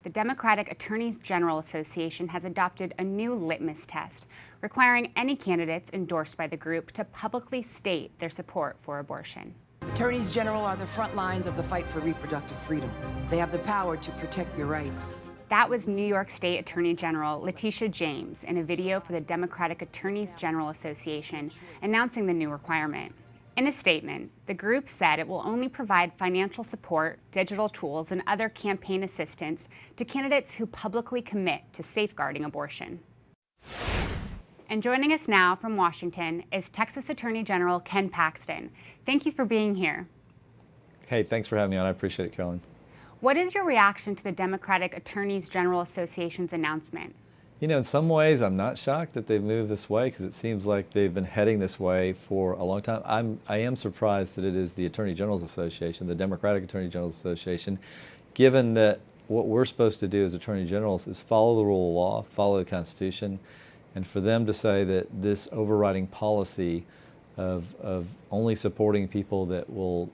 The Democratic Attorney General Association has adopted a new litmus test requiring any candidates endorsed by the group to publicly state their support for abortion. Attorneys General are the front lines of the fight for reproductive freedom. They have the power to protect your rights. That was New York State Attorney General Letitia James in a video for the Democratic Attorneys General Association announcing the new requirement. In a statement, the group said it will only provide financial support, digital tools, and other campaign assistance to candidates who publicly commit to safeguarding abortion. And joining us now from Washington is Texas Attorney General Ken Paxton. Thank you for being here. Hey, thanks for having me on. I appreciate it, Carolyn. What is your reaction to the Democratic Attorneys General Association's announcement? You know, in some ways, I'm not shocked that they've moved this way because it seems like they've been heading this way for a long time. I am surprised that it is the Attorney General's Association, the Democratic Attorney General's Association, given that what we're supposed to do as Attorney Generals is follow the rule of law, follow the Constitution, and for them to say that this overriding policy of only supporting people that will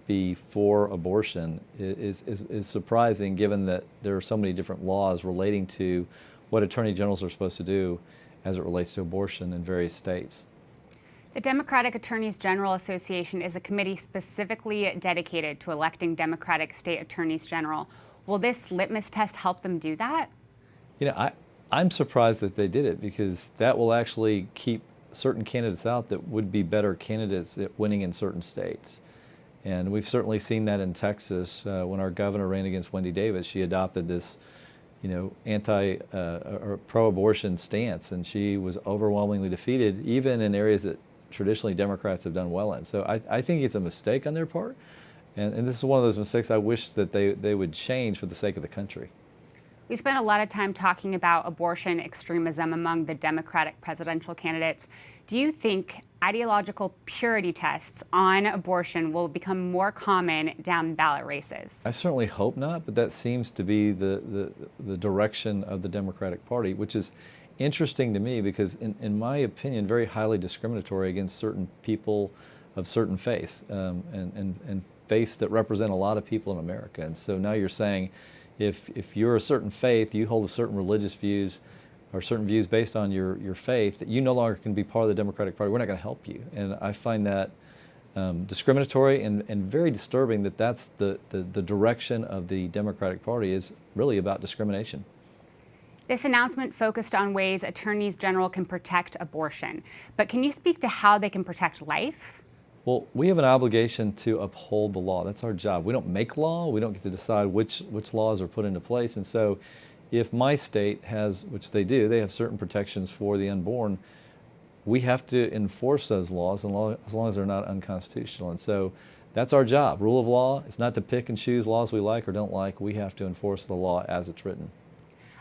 be for abortion is surprising, given that there are so many different laws relating to what attorney generals are supposed to do as it relates to abortion in various states. The Democratic Attorneys General Association is a committee specifically dedicated to electing Democratic state attorneys general. Will this litmus test help them do that? You know, I'm surprised that they did it because that will actually keep certain candidates out that would be better candidates at winning in certain states. And we've certainly seen that in Texas when our governor ran against Wendy Davis. She adopted this, you know, or pro-abortion stance, and she was overwhelmingly defeated, even in areas that traditionally Democrats have done well in. So I think it's a mistake on their part, and this is one of those mistakes I wish that they would change for the sake of the country. We spent a lot of time talking about abortion extremism among the Democratic presidential candidates. Do you think ideological purity tests on abortion will become more common down ballot races? I certainly hope not, but that seems to be the direction of the Democratic Party, which is interesting to me because, in my opinion, very highly discriminatory against certain people of certain faiths and faiths that represent a lot of people in America. And so now you're saying if you're a certain faith, you hold a certain religious views or certain views based on your faith, that you no longer can be part of the Democratic Party. We're not going to help you. And I find that discriminatory and very disturbing that that's the direction of the Democratic Party is really about discrimination. This announcement focused on ways attorneys general can protect abortion. But can you speak to how they can protect life? Well, we have an obligation to uphold the law. That's our job. We don't make law. We don't get to decide which laws are put into place. And so if my state has, which they do, they have certain protections for the unborn, we have to enforce those laws as long as they're not unconstitutional. And so that's our job. Rule of law is not to pick and choose laws we like or don't like. We have to enforce the law as it's written.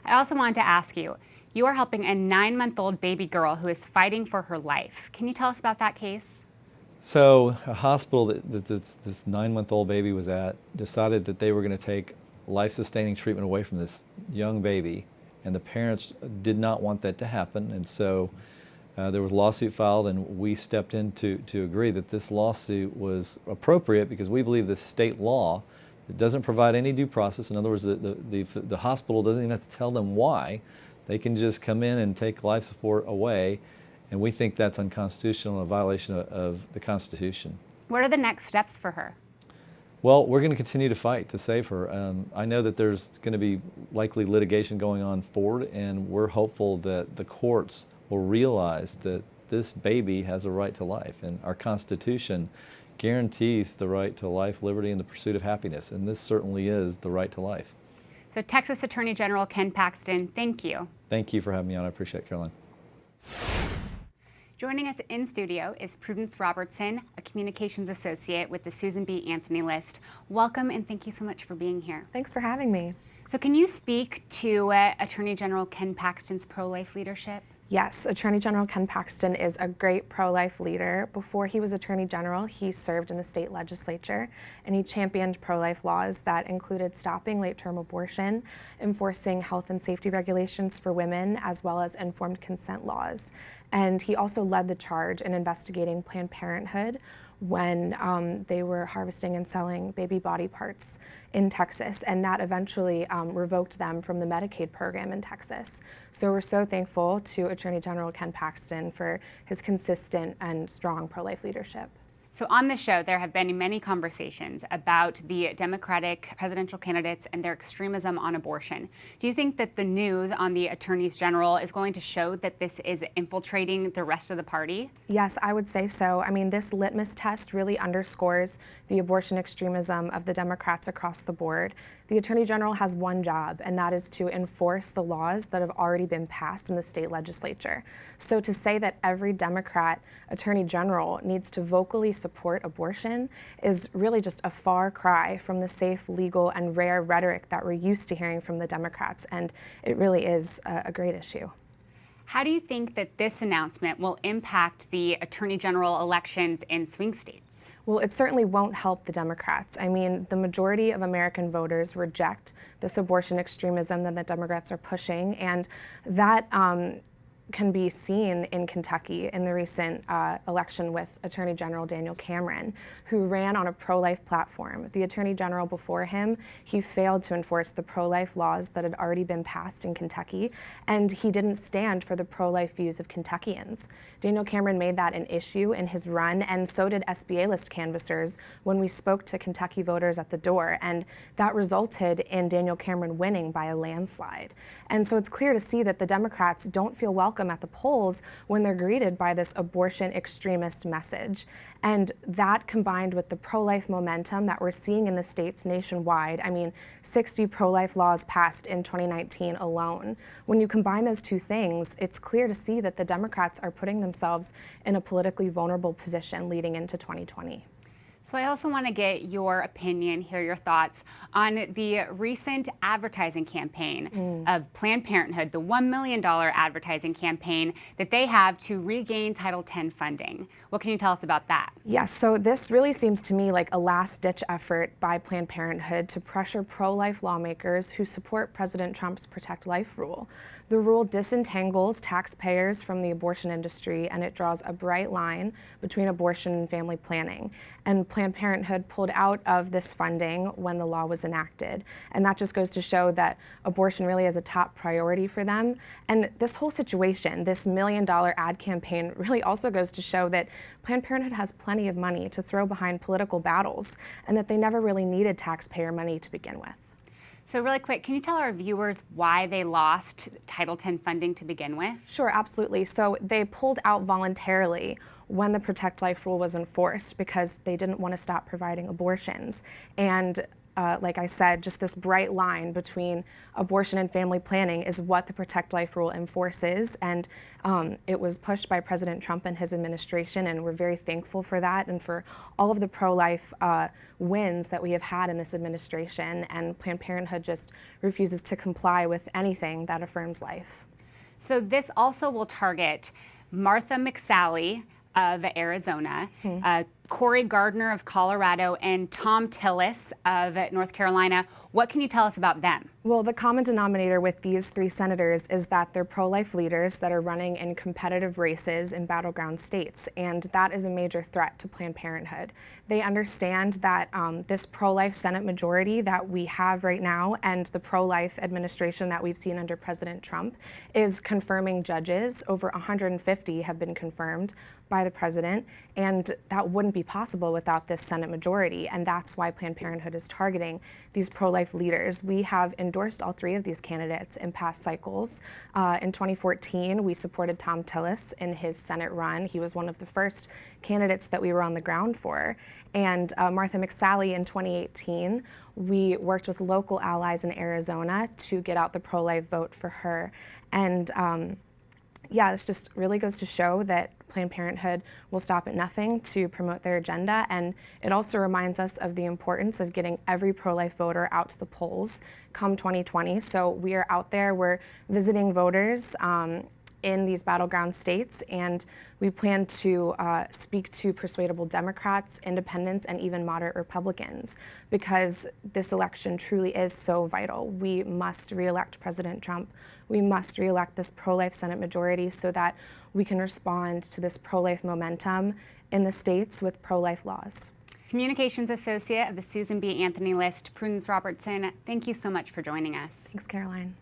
I also wanted to ask you, you are helping a 9-month-old baby girl who is fighting for her life. Can you tell us about that case? So a hospital that this 9-month-old baby was at decided that they were going to take life-sustaining treatment away from this young baby, and the parents did not want that to happen. And so there was a lawsuit filed, and we stepped in to agree that this lawsuit was appropriate because we believe this state law that doesn't provide any due process. In other words, the hospital doesn't even have to tell them why. They can just come in and take life support away. And we think that's unconstitutional and a violation of the Constitution. What are the next steps for her? Well, we're going to continue to fight to save her. I know that there's going to be likely litigation going on forward, and we're hopeful that the courts will realize that this baby has a right to life, and our Constitution guarantees the right to life, liberty, and the pursuit of happiness, and this certainly is the right to life. So Texas Attorney General Ken Paxton, thank you. Thank you for having me on. I appreciate it, Caroline. Joining us in studio is Prudence Robertson, a communications associate with the Susan B. Anthony List. Welcome and thank you so much for being here. Thanks for having me. So can you speak to Attorney General Ken Paxton's pro-life leadership? Yes, Attorney General Ken Paxton is a great pro-life leader. Before he was Attorney General, he served in the state legislature, and he championed pro-life laws that included stopping late-term abortion, enforcing health and safety regulations for women, as well as informed consent laws. And he also led the charge in investigating Planned Parenthood, when they were harvesting and selling baby body parts in Texas, and that eventually revoked them from the Medicaid program in Texas. So we're so thankful to Attorney General Ken Paxton for his consistent and strong pro-life leadership. So on the show, there have been many conversations about the Democratic presidential candidates and their extremism on abortion. Do you think that the news on the attorneys general is going to show that this is infiltrating the rest of the party? Yes, I would say so. I mean, this litmus test really underscores the abortion extremism of the Democrats across the board. The Attorney General has one job, and that is to enforce the laws that have already been passed in the state legislature. So to say that every Democrat Attorney General needs to vocally support abortion is really just a far cry from the safe, legal, and rare rhetoric that we're used to hearing from the Democrats, and it really is a great issue. How do you think that this announcement will impact the Attorney General elections in swing states? Well, it certainly won't help the Democrats. I mean, the majority of American voters reject this abortion extremism that the Democrats are pushing, and that can be seen in Kentucky in the recent election with Attorney General Daniel Cameron, who ran on a pro-life platform. The Attorney General before him, he failed to enforce the pro-life laws that had already been passed in Kentucky, and he didn't stand for the pro-life views of Kentuckians. Daniel Cameron made that an issue in his run, and so did SBA list canvassers when we spoke to Kentucky voters at the door, and that resulted in Daniel Cameron winning by a landslide. And so it's clear to see that the Democrats don't feel welcome at the polls when they're greeted by this abortion extremist message. And that combined with the pro-life momentum that we're seeing in the states nationwide, I mean, 60 pro-life laws passed in 2019 alone. When you combine those two things, it's clear to see that the Democrats are putting themselves in a politically vulnerable position leading into 2020. So I also want to get your opinion, hear your thoughts on the recent advertising campaign of Planned Parenthood, the $1 million advertising campaign that they have to regain Title X funding. What can you tell us about that? Yes, so this really seems to me like a last-ditch effort by Planned Parenthood to pressure pro-life lawmakers who support President Trump's Protect Life rule. The rule disentangles taxpayers from the abortion industry, and it draws a bright line between abortion and family planning. And Planned Parenthood pulled out of this funding when the law was enacted. And that just goes to show that abortion really is a top priority for them. And this whole situation, this $1 million ad campaign, really also goes to show that Planned Parenthood has plenty of money to throw behind political battles, and that they never really needed taxpayer money to begin with. So really quick, can you tell our viewers why they lost Title X funding to begin with? Sure, absolutely. So they pulled out voluntarily when the Protect Life rule was enforced because they didn't want to stop providing abortions. And like I said, just this bright line between abortion and family planning is what the Protect Life rule enforces. And it was pushed by President Trump and his administration, and we're very thankful for that and for all of the pro-life wins that we have had in this administration. And Planned Parenthood just refuses to comply with anything that affirms life. So this also will target Martha McSally of Arizona, Cory Gardner of Colorado, and Thom Tillis of North Carolina. What can you tell us about them? Well, the common denominator with these three senators is that they're pro-life leaders that are running in competitive races in battleground states, and that is a major threat to Planned Parenthood. They understand that this pro-life Senate majority that we have right now and the pro-life administration that we've seen under President Trump is confirming judges. Over 150 have been confirmed by the president, and that wouldn't be possible without this Senate majority, and that's why Planned Parenthood is targeting these pro-life leaders. We have endorsed all three of these candidates in past cycles. In 2014, we supported Thom Tillis in his Senate run. He was one of the first candidates that we were on the ground for. And Martha McSally in 2018, we worked with local allies in Arizona to get out the pro-life vote for her. And yeah, this just really goes to show that Planned Parenthood will stop at nothing to promote their agenda, and it also reminds us of the importance of getting every pro-life voter out to the polls come 2020. So we are out there, we're visiting voters in these battleground states, and we plan to speak to persuadable Democrats, independents, and even moderate Republicans, because this election truly is so vital. We must re-elect President Trump. We must re-elect this pro-life Senate majority so that we can respond to this pro-life momentum in the states with pro-life laws. Communications Associate of the Susan B. Anthony List, Prudence Robertson, thank you so much for joining us. Thanks, Caroline.